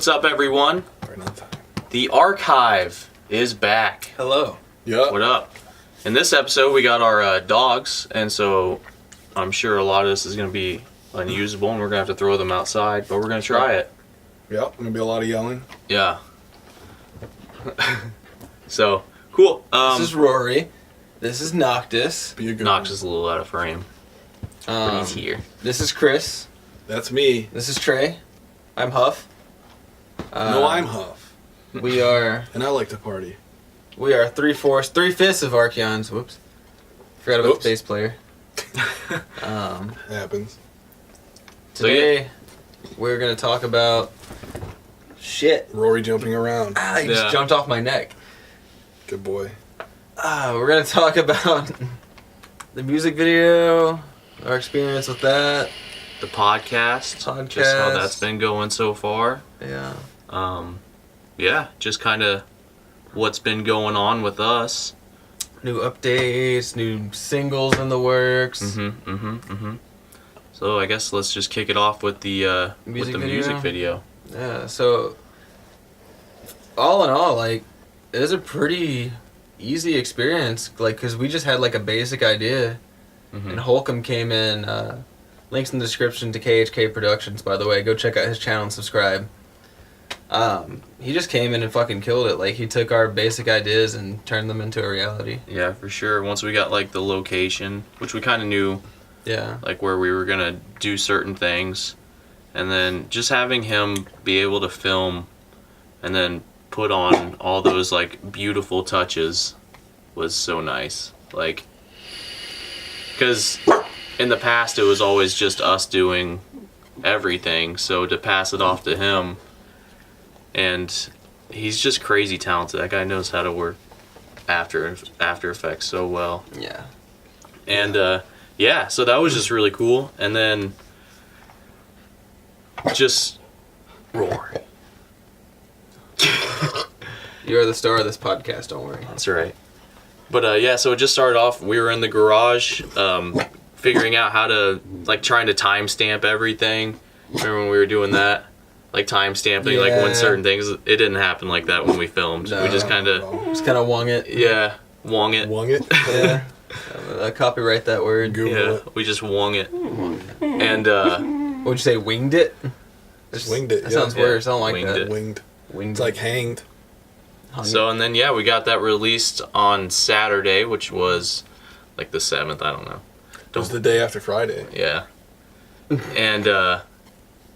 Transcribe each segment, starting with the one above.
What's up, everyone? Right on time. The Arc Hive is back. Hello. Yeah. What up? In this episode, we got our dogs, and so I'm sure a lot of this is going to be unusable, and we're going to have to throw them outside, but we're going to try it. Yep, gonna be a lot of yelling. Yeah. So, cool. This is Rory. This is Noctis. Be a good Knox one. is a little out of frame, but he's here. This is Krys. That's me. This is Trey. I'm Huff. No, I'm Huff. We are And I like to party. 3/5 of Archeons. Whoops. Forgot about Oops. the bass player. Happens. Today we're gonna talk about shit. Rory jumping around. He just jumped off my neck. Good boy. We're gonna talk about the music video, our experience with that. The podcast, just how that's been going so far. Yeah. Yeah, just kind of what's been going on with us. New updates, new singles in the works. So I guess let's just kick it off with the Music music video. Yeah, so all in all, like, it was a pretty easy experience, like, because we just had, like, a basic idea, and Holcomb came in, links in the description to KHK Productions, by the way, go check out his channel and subscribe. He just came in and fucking killed it, like, he took our basic ideas and turned them into a reality. Yeah, for sure. Once we got, like, the location, which we kind of knew, Yeah. like, where we were going to do certain things, and then just having him be able to film and then put on all those, like, beautiful touches was so nice. Like, because in the past it was always just us doing everything, so to pass it off to him, and he's just crazy talented. That guy knows how to work After Effects so well. Yeah. And yeah, so that was just really cool. And then just roar. You're the star of this podcast, don't worry. That's right. But yeah, so it just started off, we were in the garage figuring out how to, like, trying to timestamp everything. Remember when we were doing that? Like timestamping, like when certain things, it didn't happen like that when we filmed. No. We just kind of... Just kind of wung it. Yeah, wong it. Wung it? Yeah. Copyright that word. Google Yeah, it. we just wong it. And What would you say, winged it? Just winged it. That yeah. sounds worse. I don't like Winged that. it. Winged. Winged. It's like hanged. so, and then yeah, we got that released on Saturday, which was like the 7th, I don't know. It was the day after Friday. Yeah.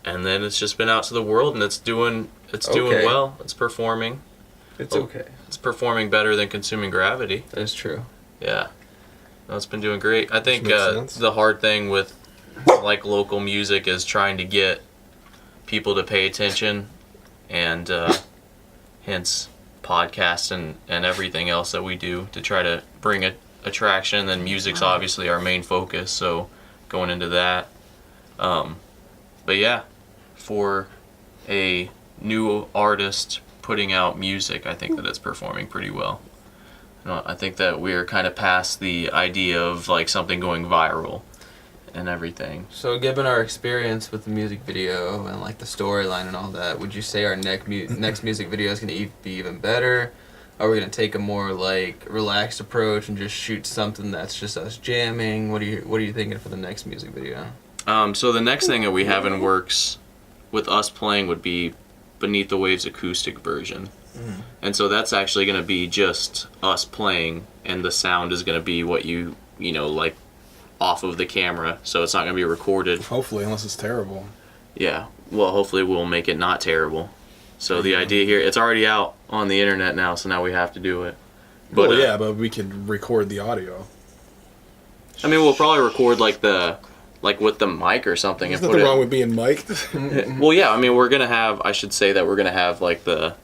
And then it's just been out to the world, and it's doing Okay. well. It's performing. It's okay. It's performing better than Consuming Gravity. That is true. Yeah. No, it's been doing great. I think makes sense. the hard thing with like local music is trying to get people to pay attention, and hence podcasts and everything else that we do to try to bring attraction. And then music's obviously our main focus, so going into that. But yeah, for a new artist putting out music, I think that it's performing pretty well. I think that we're kind of past the idea of like something going viral and everything. So, given our experience with the music video and like the storyline and all that, would you say our next music video is going to be even better? Are we going to take a more like relaxed approach and just shoot something that's just us jamming? What are you thinking for the next music video? So the next thing that we have in works with us playing would be Beneath the Waves acoustic version. And so that's actually going to be just us playing, and the sound is going to be what you know, like off of the camera. So it's not going to be recorded. Hopefully, unless it's terrible. Yeah. Well, hopefully we'll make it not terrible. So the idea here, it's already out on the internet now, so now we have to do it. But Well, yeah, but we could record the audio. I mean, we'll probably record like with the mic or something. There's and nothing put wrong it, with being mic'd. Well, yeah, I mean, I should say that we're going to have like the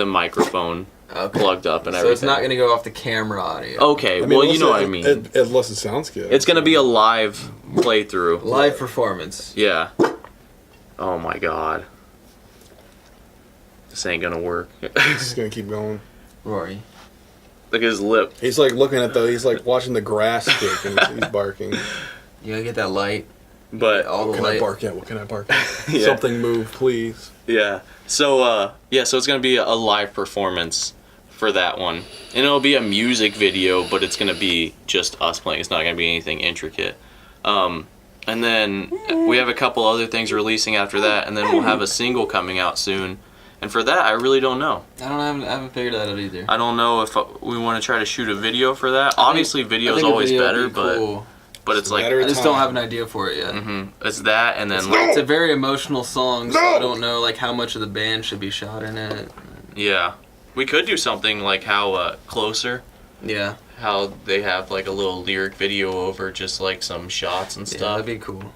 microphone plugged up and So everything. it's not going to go off the camera audio. Okay, I mean, well, you know what I unless mean. Unless it sounds good. It's going to be a live playthrough. Live performance. Yeah. Oh my god. This ain't going to work. He's just gonna keep going. Rory. Look at his lip. He's like looking at he's like watching the grass kick and he's barking. You gotta get that light. But all the What can I light. bark at? What can I bark at? Yeah. Something move, please. yeah. So so it's gonna be a live performance for that one, and it'll be a music video, but it's gonna be just us playing. It's not gonna be anything intricate. And then we have a couple other things releasing after that, and then we'll have a single coming out soon. And for that, I really don't know. I haven't figured that out either. I don't know if we want to try to shoot a video for that. Obviously, video is always better, but it's like better I just don't have an idea for it yet. it's that, and then It's a very emotional song, so I don't know like how much of the band should be shot in it. yeah, we could do something like how Closer, Yeah, how they have like a little lyric video over just like some shots and yeah, stuff. that'd be cool.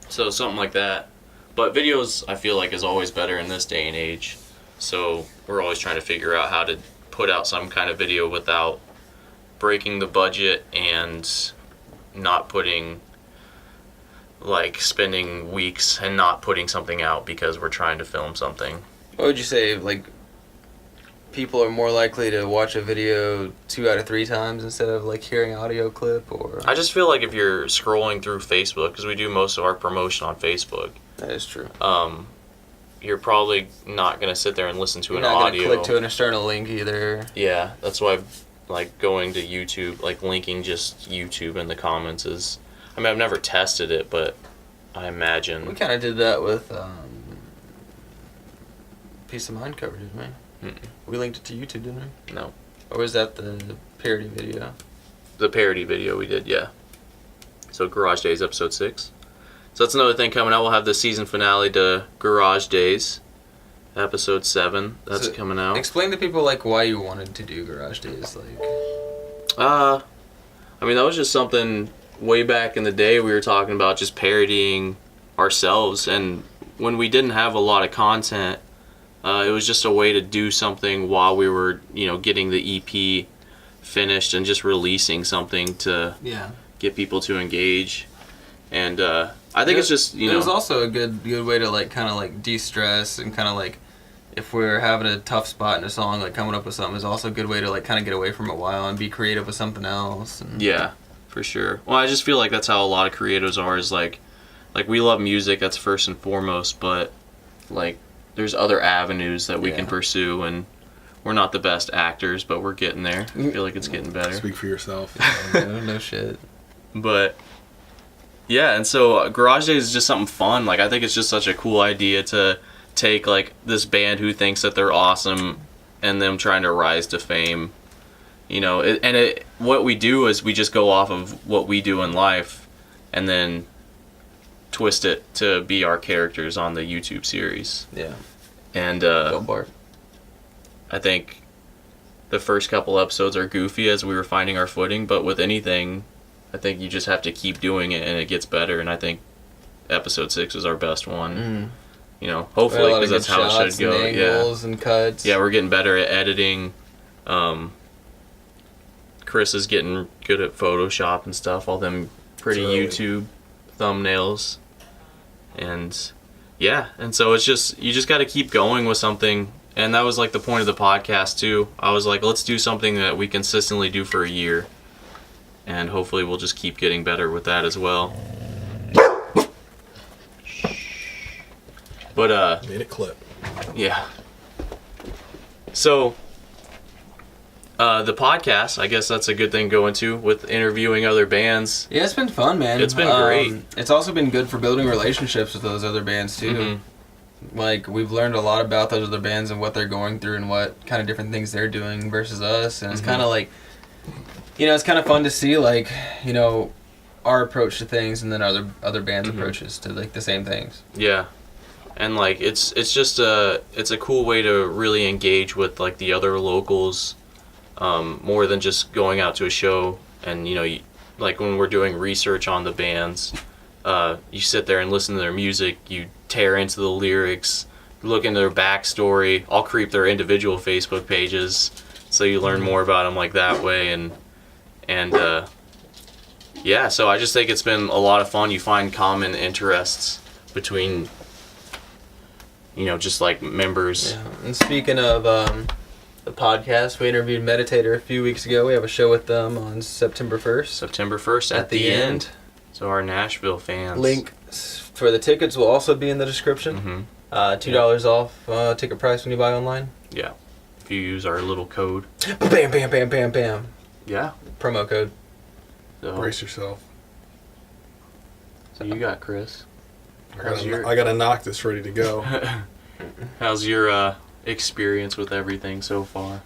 So something like that. But videos, I feel like, is always better in this day and age. So we're always trying to figure out how to put out some kind of video without breaking the budget and not putting, like, spending weeks and not putting something out because we're trying to film something. What would you say, like, people are more likely to watch a video 2 out of 3 times instead of, like, hearing an audio clip, or? I just feel like if you're scrolling through Facebook, because we do most of our promotion on Facebook, That is true. you're probably not going to sit there and listen to You're an not audio. gonna click to an external link either. Yeah, that's why, like, going to YouTube, like, linking just YouTube in the comments is... I mean, I've never tested it, but I imagine... We kind of did that with Peace of Mind cover, didn't we? Mm-mm. We linked it to YouTube, didn't we? No. Or was that the parody video? The parody video we did, yeah. So, Garage Days, episode 6. So that's another thing coming out. We'll have the season finale to Garage Days, episode 7. That's So, coming out. Explain to people, like, why you wanted to do Garage Days, like... I mean, that was just something way back in the day we were talking about, just parodying ourselves. And when we didn't have a lot of content, it was just a way to do something while we were, getting the EP finished and just releasing something to get people to engage. And I think it's just, It was also a good way to, like, kind of, like, de-stress and kind of, like, if we're having a tough spot in a song, like, coming up with something is also a good way to, like, kind of get away from it a while and be creative with something else. And... Yeah, for sure. Well, I just feel like that's how a lot of creatives are, is like we love music, that's first and foremost, but, like, there's other avenues that we can pursue, and we're not the best actors, but we're getting there. I feel like it's getting better. Speak for yourself. no shit. But, yeah, and so Garage Days is just something fun. Like, I think it's just such a cool idea to take, like, this band who thinks that they're awesome and them trying to rise to fame. What we do is we just go off of what we do in life and then twist it to be our characters on the YouTube series. Yeah. And Go Bart. I think the first couple episodes are goofy as we were finding our footing, but with anything, I think you just have to keep doing it and it gets better. And I think episode 6 is our best one. Hopefully, because that's how it should go. And angles and cuts. Yeah, we're getting better at editing. Chris is getting good at Photoshop and stuff, all them pretty YouTube thumbnails. And yeah, and so it's just, you just got to keep going with something. And that was like the point of the podcast too. I was like, let's do something that we consistently do for a year. And hopefully we'll just keep getting better with that as well. But Made it clip. yeah. So the podcast, I guess that's a good thing going to with interviewing other bands. Yeah, it's been fun, man. It's been great. It's also been good for building relationships with those other bands too. Mm-hmm. Like, we've learned a lot about those other bands and what they're going through and what kind of different things they're doing versus us. And it's kind of like, it's kind of fun to see, like, our approach to things and then other bands' approaches to, like, the same things. Yeah. And like it's just it's a cool way to really engage with like the other locals, more than just going out to a show. And like when we're doing research on the bands, you sit there and listen to their music, you tear into the lyrics, look into their backstory. I'll creep their individual Facebook pages, so you learn more about them like that way. And yeah, so I just think it's been a lot of fun. You find common interests between just like members. Yeah. And speaking of the podcast, we interviewed Meditator a few weeks ago. We have a show with them on September 1st. September 1st at the end. So our Nashville fans. Link for the tickets will also be in the description. Mm-hmm. $2 off ticket price when you buy online. Yeah. If you use our little code. Bam, bam, bam, bam, bam. Yeah. Promo code. So, Brace yourself. so you got Krys. I gotta knock this ready to go. How's your experience with everything so far?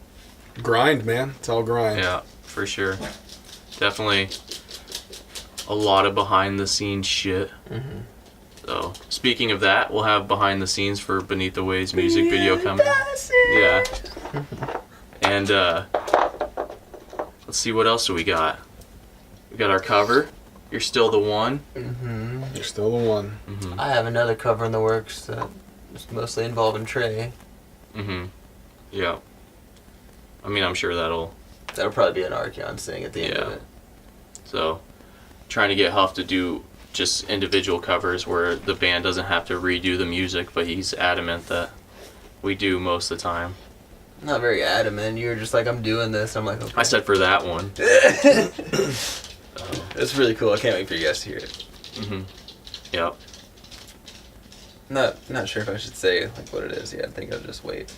Grind, man. It's all grind. Yeah, for sure. Definitely a lot of behind the scenes shit. Mm-hmm. So, speaking of that, we'll have behind the scenes for Beneath the Waves music video coming. Yeah. And let's see, what else do we got? We got our cover. You're Still the One. Mm-hmm. You're still the one. Mm-hmm. I have another cover in the works that is mostly involving Trey. Mm-hmm. Yeah. I mean, I'm sure that'll probably be an Archeons thing at the end of Yeah. it. So, trying to get Huff to do just individual covers where the band doesn't have to redo the music, but he's adamant that we do most of the time. Not very adamant. You were just like, I'm doing this. I'm like, okay. I said for that one. It's really cool. I can't wait for you guys to hear it. Mm-hmm. Yep. Not sure if I should say like what it is yet. I think I'll just wait.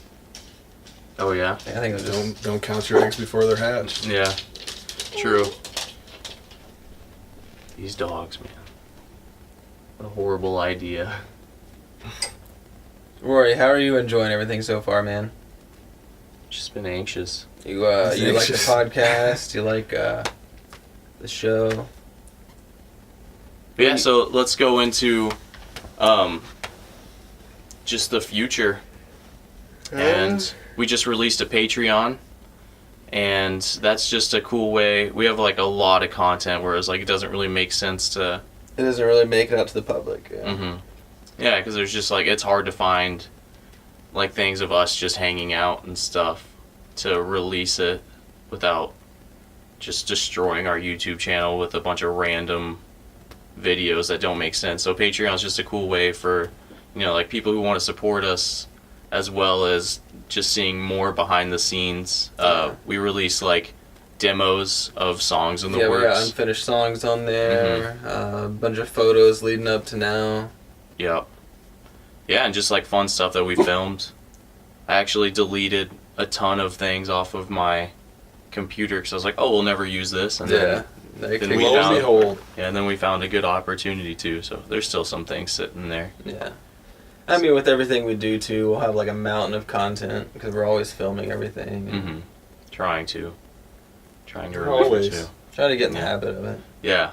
Oh yeah. I think I'll just. Don't count your eggs before they're hatched. Yeah. True. These dogs, man. What a horrible idea. Rory, how are you enjoying everything so far, man? Just been anxious. You like the Anxious. podcast? You like the show? But yeah, so let's go into just the future. And we just released a Patreon, and that's just a cool way. We have like a lot of content, whereas like it doesn't really make sense to. It doesn't really make it out to the public. Yeah. Mm-hmm. Yeah, because there's just like it's hard to find like things of us just hanging out and stuff to release it without just destroying our YouTube channel with a bunch of random videos that don't make sense. So Patreon's just a cool way for, you know, like people who want to support us, as well as just seeing more behind the scenes. We release like demos of songs in the We got works. unfinished songs on there. A bunch of photos leading up to now. Yep. Yeah, and just like fun stuff that we filmed. I actually deleted a ton of things off of my computer because I was like, oh, we'll never use this. And then we Lo and found- behold. Yeah, and then we found a good opportunity too. So there's still some things sitting there. Yeah. I mean, with everything we do too, we'll have like a mountain of content because we're always filming everything. And Mm-hmm. Trying to remember Always. to. Try to get in the Yeah. habit of it. Yeah,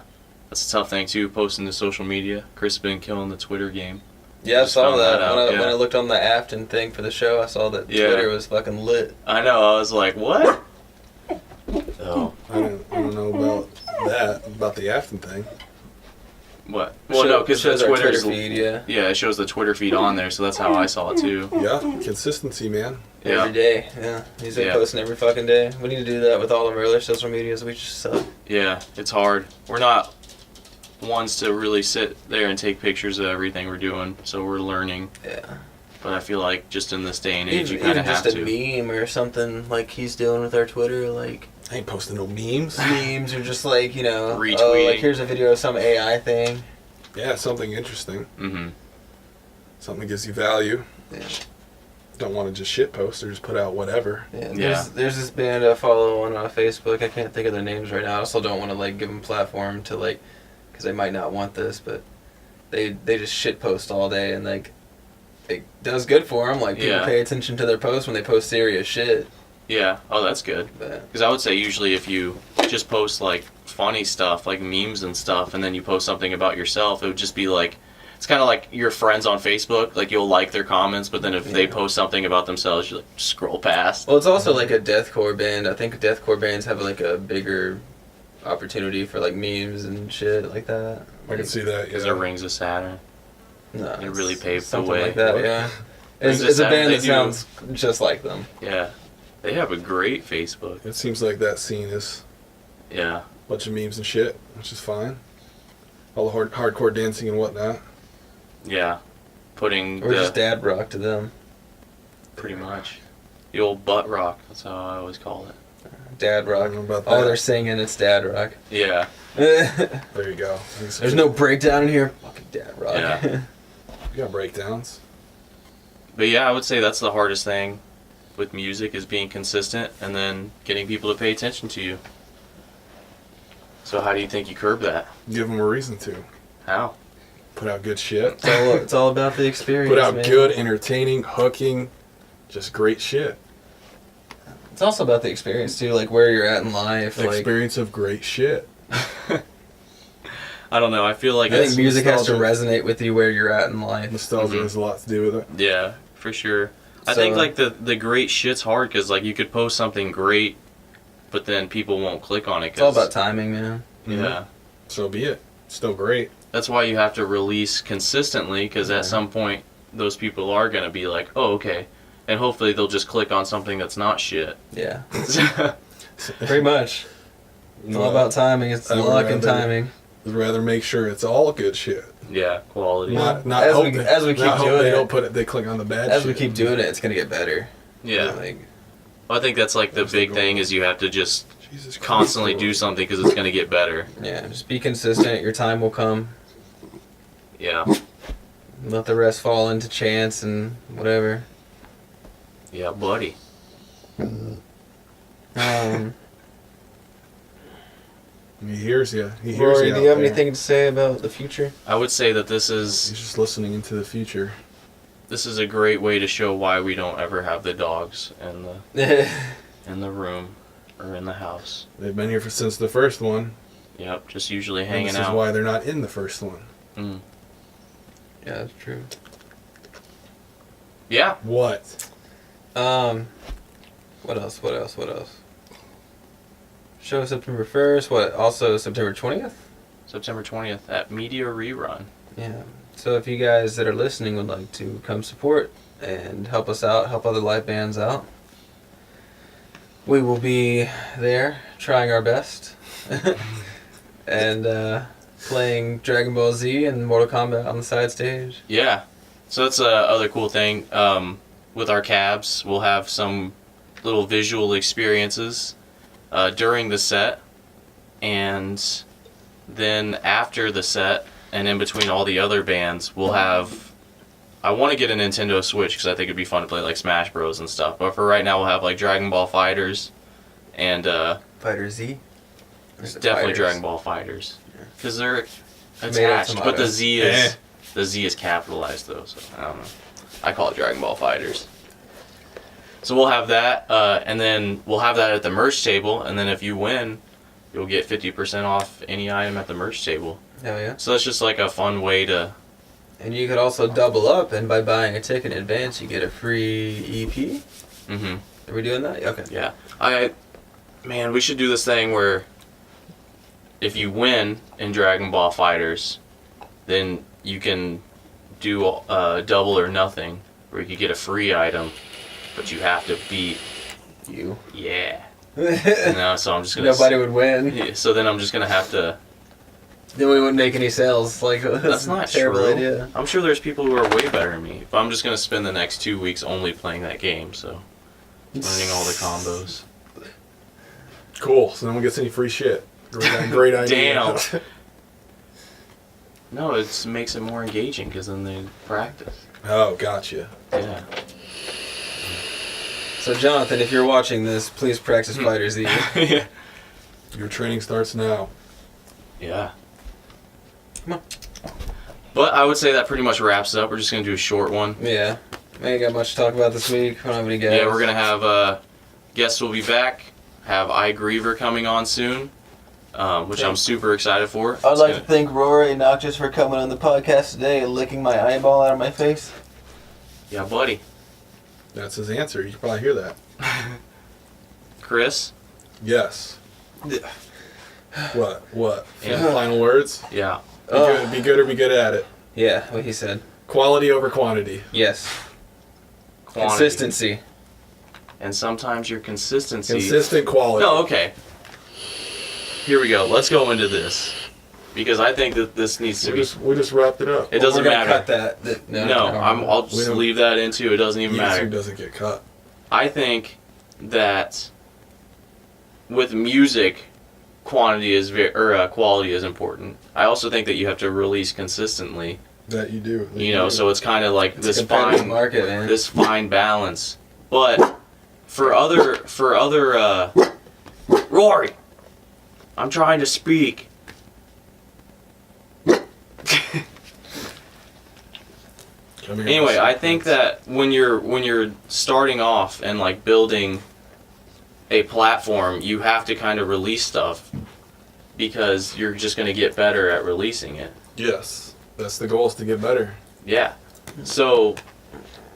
that's a tough thing too. Posting to social media. Chris has been killing the Twitter game. Yeah, I Just saw found that. that out, When yeah. I looked on the Afton thing for the show, I saw that Yeah. Twitter was fucking lit. I know. I was like, what? Oh, I don't know about the Afton thing. what? Well, no, because the shows our Twitter's Twitter feed, yeah. Yeah, it shows the Twitter feed on there, so that's how I saw it too. Yeah, consistency, man. Yeah. Every day, yeah. He's been Yeah. posting every fucking day. We need to do that with all of our other social medias. We just suck. Yeah, it's hard. We're not ones to really sit there and take pictures of everything we're doing, so we're learning. Yeah. But I feel like just in this day and age, you Even, kind even of have just a to. meme or something like he's doing with our Twitter, like I ain't posting no memes. memes or just like, you know, oh, Retweeting. like here's a video of some AI thing. Yeah, something interesting. Mm-hmm. Something that gives you value. Yeah. Don't want to just shit post or just put out whatever. Yeah, Yeah. there's this band I follow on Facebook. I can't think of their names right now. I also don't want to like give them platform to like, because they might not want this, but they just shit post all day and like it does good for them. Like people Yeah. pay attention to their posts when they post serious shit. Yeah. Oh, that's good. But Because I would say usually if you just post like funny stuff, like memes and stuff, and then you post something about yourself, it would just be like, it's kind of like your friends on Facebook. Like you'll like their comments, but then if they Yeah. post something about themselves, you like scroll past. well, it's also like a deathcore band. I think deathcore bands have like a bigger opportunity for like memes and shit like that. I can see that. Because Yeah. they're Rings of Saturn. No, It really it's paved the something way. like that. What? Yeah, Rings it's, of it's a Saturn, band they that do- sounds just like them. Yeah. They have a great Facebook. It seems like that scene is Yeah. a bunch of memes and shit, which is fine. All the hardcore dancing and whatnot. Yeah. Putting Or just dad rock to them. pretty much. The old butt rock. That's how I always call it. Dad rock. I don't know about Oh, that. they're singing. It's dad rock. Yeah. There you go. There's no breakdown in here. Fucking dad rock. Yeah. You got breakdowns. But yeah, I would say that's the hardest thing with music is being consistent and then getting people to pay attention to you. So how do you think you curb that? Give them a reason to. How? Put out good shit. It's all about the experience. Put out man. good, entertaining, hooking, just great shit. It's also about the experience too, like where you're at in life. Like, Experience of great shit. I don't know. I feel like I think it's music has to nostalgia. resonate with you where you're at in life. Nostalgia Mhm. has a lot to do with it. yeah, for sure. I So- think like the great shit's hard because like you could post something great, but then people won't click on it. It's all about timing, man. Yeah. So be it. Still great. That's why you have to release consistently because Yeah. at some point those people are gonna be like, oh okay, and hopefully they'll just click on something that's not shit. Yeah, pretty much. It's all Well, about timing. It's I would luck and rather- timing. I'd rather make sure it's all good shit. Yeah, quality. Yeah. Not As hope we- they- as we keep not hope doing they it- don't put it. They click on the bad As shit. we keep doing it, it's gonna get better. Yeah. Like, Well, I think that's like the Where's the big goal? thing is you have to just Jesus Christ, constantly Lord. do something because it's gonna get better. yeah, just be consistent. Your time will come. Yeah. Let the rest fall into chance and whatever. Yeah, buddy. He hears you. He hears Rory, you. do you have out there. anything to say about the future? I would say that He's this just listening into the future. is a great way to show why we don't ever have the dogs in the room or in the house. They've been here since the first one. Yep, just usually And hanging this is out. why they're not in the first one. Mm. Yeah, that's true. Yeah. What? What else? What else? What else? Show September 1st. What? Also September 20th? September 20th at Media Rerun. Yeah. So if you guys that are listening would like to come support and help us out, help other live bands out, we will be there trying our best and playing Dragon Ball Z and Mortal Kombat on the side stage. Yeah. So that's other cool thing. With our cabs, we'll have some little visual experiences during the set, and then after the set, and in between all the other bands, we'll have. I want to get a Nintendo Switch because I think it'd be fun to play like Smash Bros and stuff. But for right now, we'll have like Dragon Ball Fighters, and Fighter Z? it's definitely Dragon Ball Fighters because they're Tomato, attached. But tomato. the Z is capitalized though, so I don't know. I call it Dragon Ball Fighters. So we'll have that, and then we'll have that at the merch table, and then if you win, you'll get 50% off any item at the merch table. Hell yeah. So that's just like a fun way to. And you could also double up, and by buying a ticket in advance, you get a free EP. Mhm. Are we doing that? Okay. Yeah. Man, we should do this thing where if you win in Dragon Ball Fighters, then you can do double or nothing, where you could get a free item, but you have to beat. You. Yeah. No, so I'm just gonna. Nobody would win. Yeah, so then I'm just gonna have to. Then we wouldn't make any sales. Like That's not a terrible true. idea. I'm sure there's people who are way better than me. But I'm just gonna spend the next 2 weeks only playing that game, so learning all the combos. Cool. So no one gets any free shit. Great idea. Damn. No, it makes it more engaging because then they practice. Oh, gotcha. Yeah. So Jonathan, if you're watching this, please practice Fighter Z. Yeah. Your training starts now. Yeah. Come on. But I would say that pretty much wraps it up. We're just gonna do a short one. Yeah. We ain't got much to talk about this week. We don't have any guests. Yeah, we're gonna have guests will be back. Have iGriever coming on soon, which I'm super excited for. I'd It's like to gonna- thank Rory and Noctis for coming on the podcast today and licking my eyeball out of my face. Yeah, buddy. That's his answer. You can probably hear that. Chris. Yes. What? Yeah. Final words? Yeah. Be good or be good at it. Yeah, what he said. Quality over quantity. Yes. Quantity. Consistency. And sometimes your consistency. Consistent quality. No, okay. Here we go. Let's go into this. Because I think that this needs to be. We just wrapped it up. It doesn't We're gonna matter. cut that. No, I'll We just don't- leave that into. It doesn't even Yes, who matter. doesn't get cut? I think that with music, quality is important. I also think that you have to release consistently. That you do. So it's kind of like It's this a competitive fine market, man. this fine balance. But for other Rory, I'm trying to speak. Anyway, I think that when you're starting off and like building a platform, you have to kind of release stuff because you're just going to get better at releasing it. Yes, that's the goal, is to get better. Yeah. So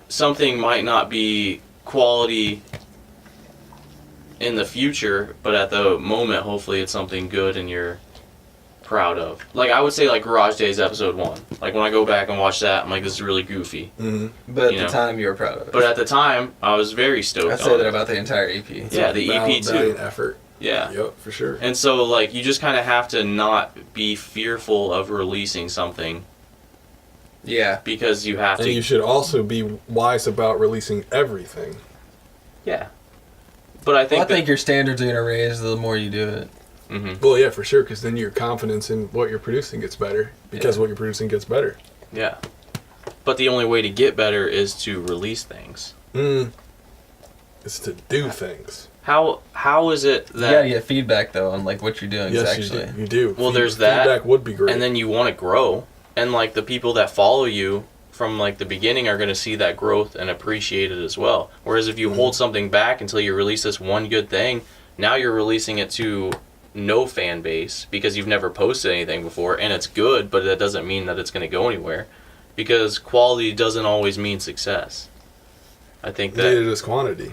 something might not be quality in the future, but at the moment, hopefully it's something good and you're proud of. Like, I would say, like, Garage Days episode 1. Like, when I go back and watch that, I'm like, this is really goofy. Mm-hmm. But at the time, you were proud of it. But at the time, I was very stoked. I'd say that about the entire EP. Yeah, the EP too. Valiant effort. Yeah. Yep, for sure. And so, like, you just kind of have to not be fearful of releasing something. Yeah. Because you have to. And you should also be wise about releasing everything. Yeah. But I think your standards are going to raise the more you do it. Mm-hmm. Well, yeah, for sure, because then your confidence in what you're producing gets better. Because what you're producing gets better. Yeah. But the only way to get better is to release things. It's to do things. How is it that... You gotta get feedback, though, on, like, what you're doing, Yes, actually. you do. Well, there's that. Feedback would be great. And then you want to grow. And, like, the people that follow you from, like, the beginning are going to see that growth and appreciate it as well. Whereas if you hold something back until you release this one good thing, now you're releasing it to no fan base because you've never posted anything before, and it's good, but that doesn't mean that it's going to go anywhere. Because quality doesn't always mean success. I think that... Neither does quantity.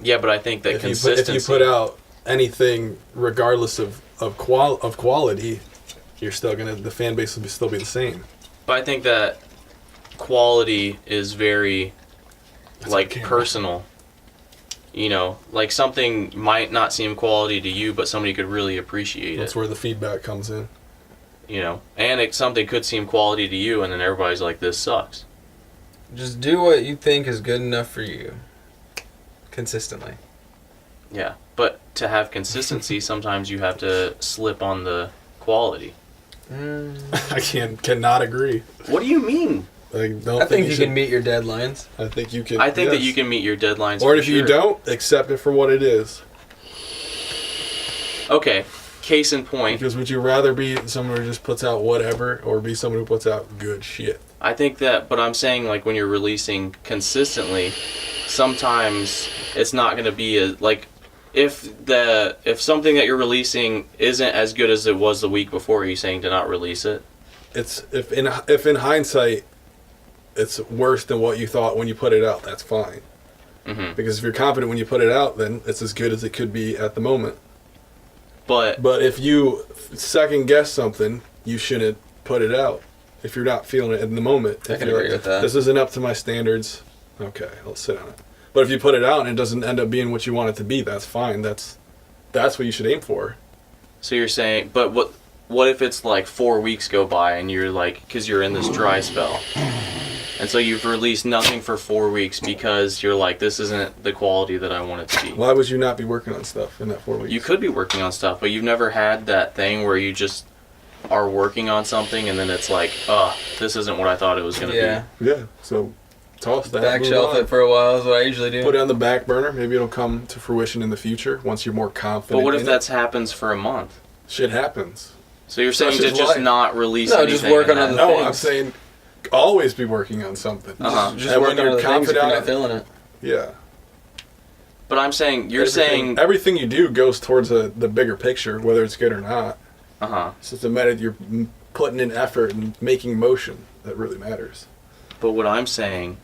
Yeah, but I think that consistency... If you put out anything, regardless of quality, you're still gonna... The fan base will still be the same. But I think that quality is very, like, personal. You know, like, something might not seem quality to you, but somebody could really appreciate it. That's where the feedback comes in. You know, and something could seem quality to you, and then everybody's like, this sucks. Just do what you think is good enough for you. Consistently. Yeah, but to have consistency, sometimes you have to slip on the quality. I cannot agree. What do you mean? I think you can meet your deadlines. I think you can. I think that yes. you can meet your deadlines. Or if you don't, accept it for what it is. Okay, case in point. Because would you rather be someone who just puts out whatever, or be someone who puts out good shit? I think that, but I'm saying, like, when you're releasing consistently, sometimes it's not going to be like, if something that you're releasing isn't as good as it was the week before, are you saying to not release it? It's if in hindsight, it's worse than what you thought when you put it out. That's fine. Mm-hmm. Because if you're confident when you put it out, then it's as good as it could be at the moment. But if you second guess something, you shouldn't put it out. If you're not feeling it in the moment, I can agree with that. This isn't up to my standards. Okay, I'll sit on it. But if you put it out and it doesn't end up being what you want it to be, that's fine. That's what you should aim for. So you're saying, but what if it's like 4 weeks go by and you're like, because you're in this dry spell, and so you've released nothing for 4 weeks because you're like, this isn't the quality that I want it to be. Why would you not be working on stuff in that 4 weeks? You could be working on stuff, but you've never had that thing where you just are working on something and then it's like, this isn't what I thought it was going to be. Yeah, so toss that. Back shelf it for a while is what I usually do. Put it on the back burner. Maybe it'll come to fruition in the future once you're more confident. But what if that happens for a month? Shit happens. So you're saying Such to is just life. not release anything? No, just work on other No, things. I'm saying always be working on something. Just And work when on you're other things if you're confident, not feeling it. yeah. But I'm saying, you're saying... Everything you do goes towards the bigger picture, whether it's good or not. It's just a matter you're putting in effort and making motion that really matters. But what I'm saying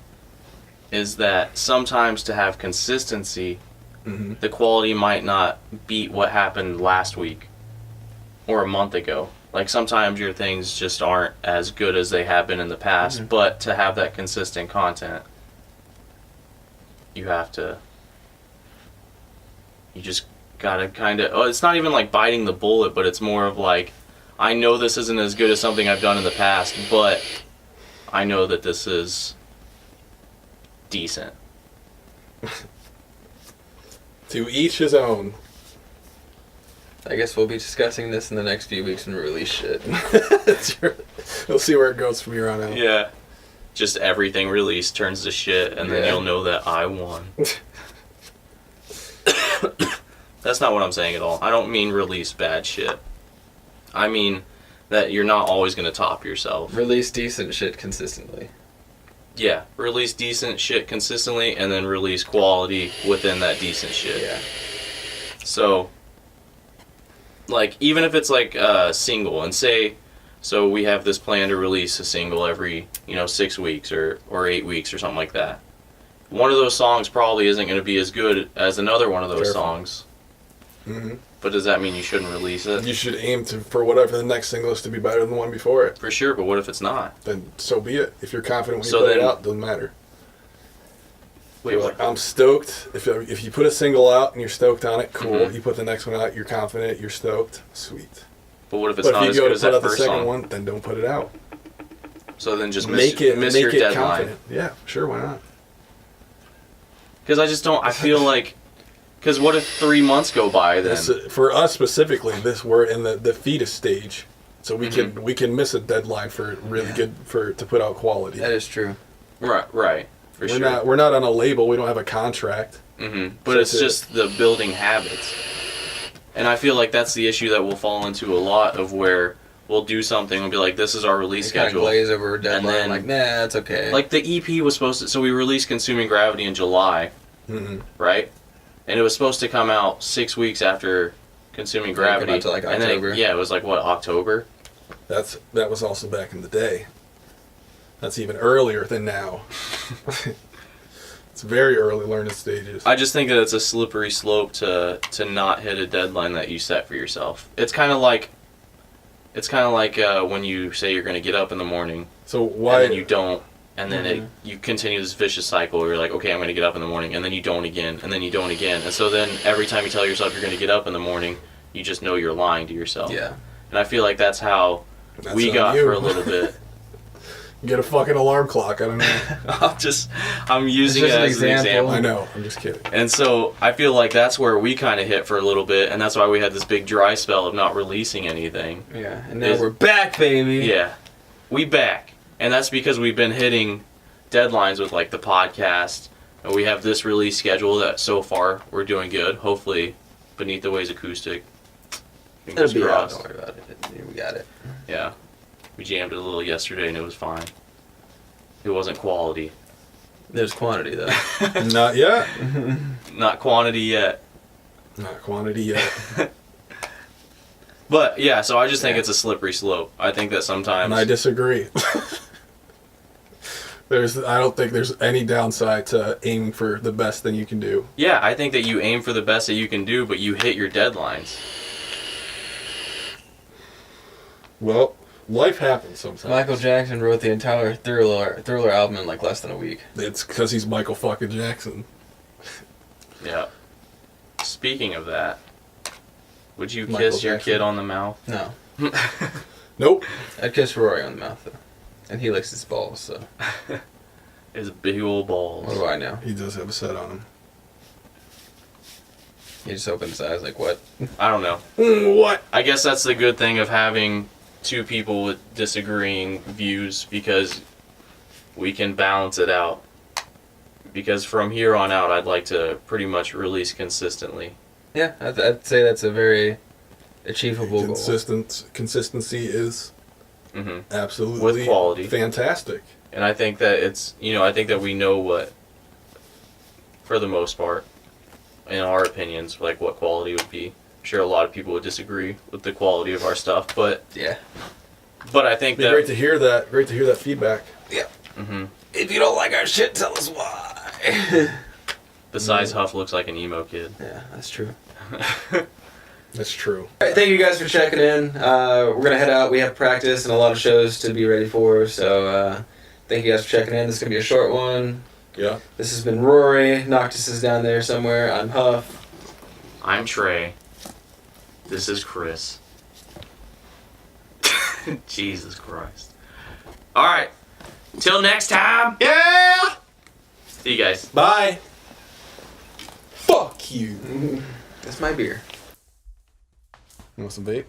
is that sometimes to have consistency, the quality might not beat what happened last week or a month ago. Like, sometimes your things just aren't as good as they have been in the past, but to have that consistent content, you just gotta kind of, it's not even like biting the bullet, but it's more of like, I know this isn't as good as something I've done in the past, but I know that this is decent. To each his own. I guess we'll be discussing this in the next few weeks when we release shit. We'll see where it goes from here on out. Yeah. Just everything released turns to shit, and then you'll know that I won. That's not what I'm saying at all. I don't mean release bad shit. I mean that you're not always going to top yourself. Release decent shit consistently. Yeah, release decent shit consistently, and then release quality within that decent shit. Yeah. So, like, even if it's like a single, and say, so we have this plan to release a single every, 6 weeks or 8 weeks or something like that. One of those songs probably isn't going to be as good as another one of those songs. Mm-hmm. But does that mean you shouldn't release it? You should aim for whatever the next single is to be better than the one before it. For sure, but what if it's not? Then so be it. If you're confident when you put it out, it doesn't matter. Wait, what? I'm stoked. If you put a single out and you're stoked on it, cool. Mm-hmm. You put the next one out, you're confident, you're stoked, sweet. But what if it's not as good as that first song? If you go to put out the second one, then don't put it out. So then just miss your deadline. Confident. Yeah, sure, why not? Because I just don't. I feel like. Because what if 3 months go by then? For us specifically, we're in the fetus stage, so we can miss a deadline for really good to put out quality. That is true. Right. We're not on a label. We don't have a contract. Mm-hmm. But so it's just the building habits, and I feel like that's the issue that we'll fall into a lot of, where we'll do something and be like, "This is our release schedule." Glaze over a deadline. And then, like, nah, it's okay. Like the EP was supposed to. So we released "Consuming Gravity" in July, right? And it was supposed to come out 6 weeks after Consuming Gravity. Until like October. And then it was like, what, October? That was also back in the day. That's even earlier than now. It's very early learning stages. I just think that it's a slippery slope to not hit a deadline that you set for yourself. It's kind of like when you say you're going to get up in the morning. So why? And then you don't. And then you continue this vicious cycle where you're like, okay, I'm going to get up in the morning, and then you don't again, and then you don't again. And so then every time you tell yourself you're going to get up in the morning, you just know you're lying to yourself. Yeah. And I feel like that's how we got for a little bit. Get a fucking alarm clock, I don't know. I'm using it as an example. I know, I'm just kidding. And so I feel like that's where we kind of hit for a little bit, and that's why we had this big dry spell of not releasing anything. Yeah, and now we're back, baby. Yeah, we back. And that's because we've been hitting deadlines with like the podcast, and we have this release schedule that so far we're doing good. Hopefully, Beneath the Waves acoustic. It'll be out. Don't worry about it. We got it. Yeah, we jammed it a little yesterday, and it was fine. It wasn't quality. There's quantity though. Not yet. Not quantity yet. Not quantity yet. But yeah, so I just think it's a slippery slope. I think that sometimes. And I disagree. I don't think there's any downside to aiming for the best thing you can do. Yeah, I think that you aim for the best that you can do, but you hit your deadlines. Well, life happens sometimes. Michael Jackson wrote the entire Thriller album in like less than a week. It's because he's Michael fucking Jackson. Yeah. Speaking of that, would you kiss your kid on the mouth? No. Nope. I'd kiss Rory on the mouth though. And he licks his balls, so. His big old balls. What do I know? He does have a set on him. He just opened his eyes like, what? I don't know. What? I guess that's the good thing of having two people with disagreeing views, because we can balance it out. Because from here on out, I'd like to pretty much release consistently. Yeah, I'd say that's a very achievable goal. Consistency is absolutely with quality, fantastic. And I think that it's, I think that we know what, for the most part, in our opinions, like what quality would be. I'm sure a lot of people would disagree with the quality of our stuff, but yeah. But I think that great to hear that. Great to hear that feedback. Yeah. Mm-hmm. If you don't like our shit, tell us why. Besides, Huff looks like an emo kid. Yeah, that's true. That's true. All right, thank you guys for checking in. We're going to head out. We have practice and a lot of shows to be ready for. So thank you guys for checking in. This is going to be a short one. Yeah. This has been Rory. Noctis is down there somewhere. I'm Huff. I'm Trey. This is Krys. Jesus Christ. All right. Till next time. Yeah. See you guys. Bye. Fuck you. That's my beer. You want some vape?